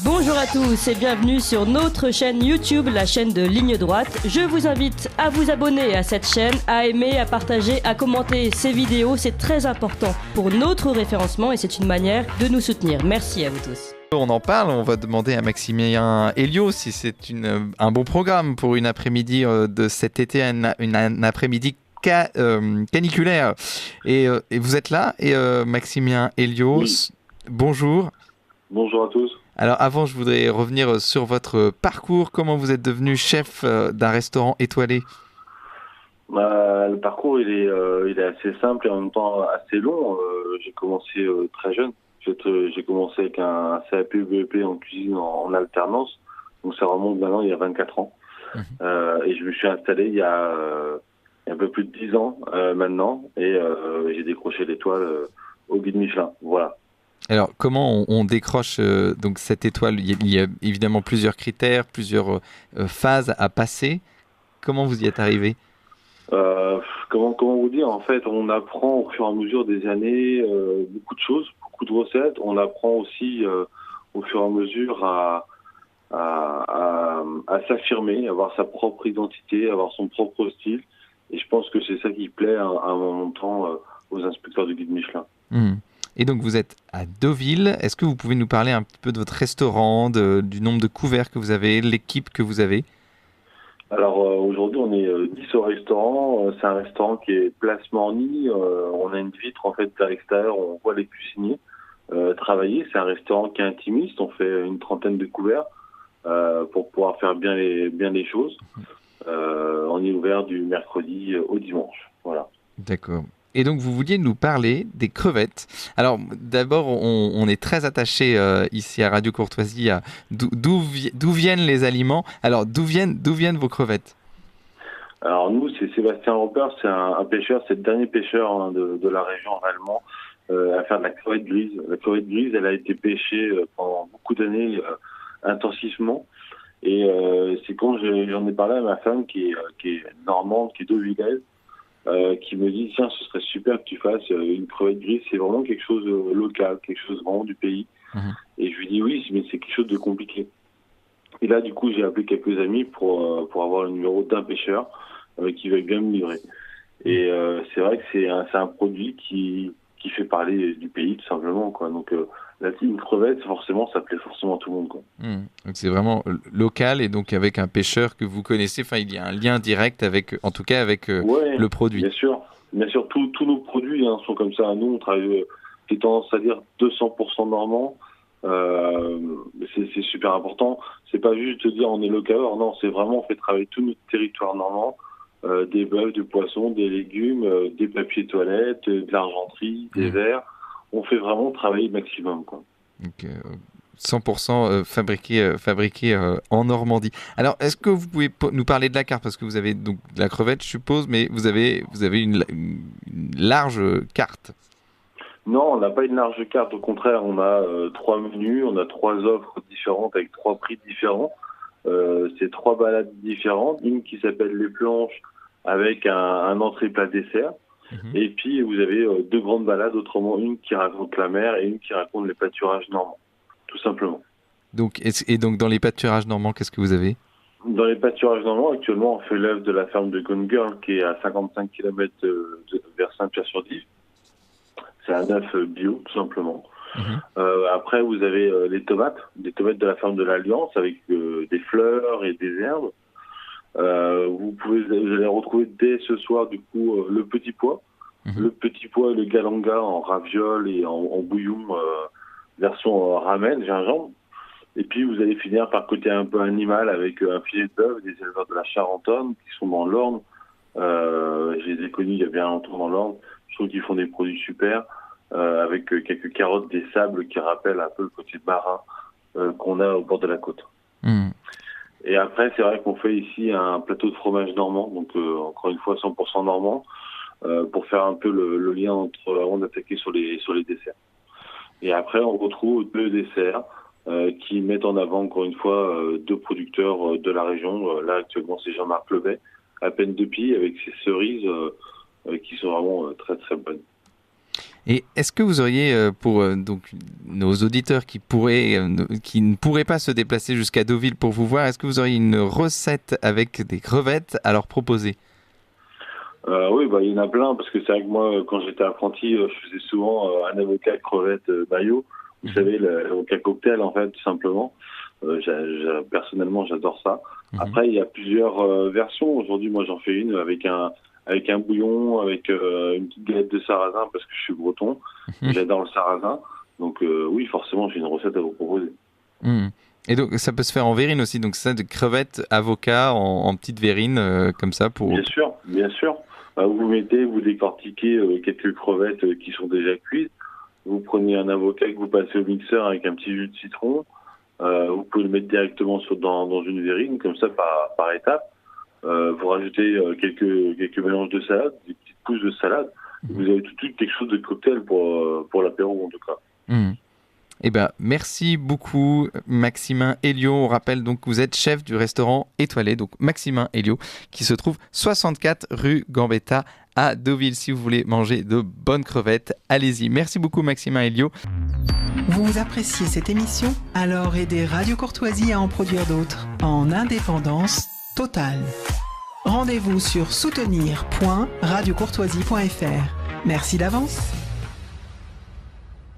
Bonjour à tous et bienvenue sur notre chaîne YouTube, la chaîne de Ligne Droite. Je vous invite à vous abonner à cette chaîne, à aimer, à partager, à commenter ces vidéos. C'est très important pour notre référencement et c'est une manière de nous soutenir. Merci à vous tous. On en parle, on va demander à Maximilien Elio si c'est un bon programme pour une après-midi de cet été, un après-midi caniculaire. Et vous êtes là, et Maximilien Elio, Oui. bonjour. Bonjour à tous. Alors avant, je voudrais revenir sur votre parcours. Comment vous êtes devenu chef d'un restaurant étoilé ? Le parcours il est assez simple et en même temps assez long. J'ai commencé très jeune. J'ai commencé avec un CAP BEP en cuisine en alternance. Donc ça remonte maintenant il y a 24 ans. Et je me suis installé il y a un peu plus de 10 ans maintenant. Et j'ai décroché l'étoile au guide Michelin. Voilà. Alors, comment on décroche donc cette étoile ? Il y a évidemment plusieurs critères, plusieurs phases à passer. Comment vous y êtes arrivé ? Comment vous dire ? En fait, on apprend au fur et à mesure des années beaucoup de choses, beaucoup de recettes. On apprend aussi au fur et à mesure à s'affirmer, avoir sa propre identité, avoir son propre style. Et je pense que c'est ça qui plaît à un moment de temps aux inspecteurs du guide Michelin. Et donc vous êtes à Deauville. Est-ce que vous pouvez nous parler un petit peu de votre restaurant, du nombre de couverts que vous avez, l'équipe que vous avez ? Alors aujourd'hui on est 10 au restaurant. C'est un restaurant qui est place Morny. On a une vitre en fait à l'extérieur, on voit les cuisiniers travailler. C'est un restaurant qui est intimiste. On fait une trentaine de couverts pour pouvoir faire bien les choses. On est ouvert du mercredi au dimanche. Voilà. D'accord. Et donc, vous vouliez nous parler des crevettes. Alors, d'abord, on est très attaché ici à Radio Courtoisie à d'où viennent les aliments. Alors, d'où viennent vos crevettes ? Alors nous, c'est Sébastien Roper, c'est un pêcheur, c'est le dernier pêcheur de la région réellement à faire de la crevette grise. La crevette grise, elle a été pêchée pendant beaucoup d'années intensivement. Et c'est quand j'en ai parlé à ma femme qui est normande, qui est deauvillaise, qui me dit tiens, ce serait super que tu fasses une crevette grise. C'est vraiment quelque chose de local, quelque chose vraiment du pays. Et je lui dis oui, mais c'est quelque chose de compliqué. Et là, du coup, j'ai appelé quelques amis pour avoir le numéro d'un pêcheur qui veuille bien me livrer. Et c'est vrai que c'est un produit qui fait parler du pays, tout simplement, quoi. Donc, une crevette, forcément, ça plaît forcément à tout le monde, quoi. Donc, c'est vraiment local et donc avec un pêcheur que vous connaissez. Enfin, il y a un lien direct avec, en tout cas, avec Ouais, le produit. Bien sûr. Tous nos produits sont comme ça. Nous, on travaille, j'ai tendance à dire 200% normand. C'est super important. C'est pas juste de dire on est local, non, c'est vraiment on fait travailler tout notre territoire normand, des bœufs, du poisson, des légumes, des papiers toilettes, de l'argenterie, des verres. On fait vraiment travailler le maximum, quoi. Donc, 100% fabriqué en Normandie. Alors, est-ce que vous pouvez nous parler de la carte ? Parce que vous avez donc de la crevette, je suppose, mais vous avez une large carte. Non, on n'a pas une large carte. Au contraire, on a 3 menus, on a 3 offres différentes avec 3 prix différents. C'est 3 balades différentes. Une qui s'appelle les planches avec un entrée plat dessert. Et puis vous avez 2 grandes balades, autrement une qui raconte la mer et une qui raconte les pâturages normands, tout simplement. Donc, donc dans les pâturages normands, qu'est-ce que vous avez ? Dans les pâturages normands, actuellement, on fait l'œuvre de la ferme de Gone Girl qui est à 55 km vers Saint-Pierre-sur-Dive. C'est un œuf bio, tout simplement. Après, vous avez des tomates de la ferme de l'Alliance avec des fleurs et des herbes. Vous allez retrouver dès ce soir, du coup, le petit pois. Le petit pois et le galanga en ravioles et en bouillon version ramen, gingembre. Et puis, vous allez finir par côté un peu animal avec un filet de bœuf, des éleveurs de la Charentonne qui sont dans l'Orne. Je les ai connus il y a bien longtemps dans l'Orne. Je trouve qu'ils font des produits super, avec quelques carottes des sables qui rappellent un peu le côté marin qu'on a au bord de la côte. Et après, c'est vrai qu'on fait ici un plateau de fromage normand, donc encore une fois 100% normand, pour faire un peu le lien entre avant d'attaquer sur les desserts. Et après, on retrouve 2 desserts qui mettent en avant encore une fois 2 producteurs de la région. Là, actuellement, c'est Jean-Marc Levet, à peine de pie, avec ses cerises qui sont vraiment très très bonnes. Et est-ce que vous auriez, pour donc nos auditeurs qui ne pourraient pas se déplacer jusqu'à Deauville pour vous voir, est-ce que vous auriez une recette avec des crevettes à leur proposer ? Oui, il y en a plein, parce que c'est vrai que moi, quand j'étais apprenti, je faisais souvent un avocat crevette mayo. Vous savez, l'avocat cocktail, en fait, tout simplement. Personnellement, j'adore ça. Après, il y a plusieurs versions. Aujourd'hui, moi, j'en fais une avec un bouillon, avec une petite galette de sarrasin, parce que je suis breton. J'adore le sarrasin. Donc, oui, forcément, j'ai une recette à vous proposer. Et donc, ça peut se faire en verrine aussi. Donc, ça, de crevettes, avocat, en petites verrines, comme ça pour... Bien sûr. Vous décortiquez quelques crevettes qui sont déjà cuites. Vous prenez un avocat que vous passez au mixeur avec un petit jus de citron. Vous pouvez le mettre directement dans une verrine, comme ça, par étape. Vous rajoutez quelques mélanges de salade, des petites pousses de salade. Vous avez tout de suite quelque chose de cocktail pour l'apéro, en tout cas. Eh ben, merci beaucoup, Maximin Elio. On rappelle donc que vous êtes chef du restaurant étoilé, donc Maximin Elio, qui se trouve 64 rue Gambetta à Deauville. Si vous voulez manger de bonnes crevettes, allez-y. Merci beaucoup, Maximin Elio. Vous appréciez cette émission ? Alors aidez Radio Courtoisie à en produire d'autres, en indépendance totale. Rendez-vous sur soutenir.radiocourtoisie.fr. Merci d'avance.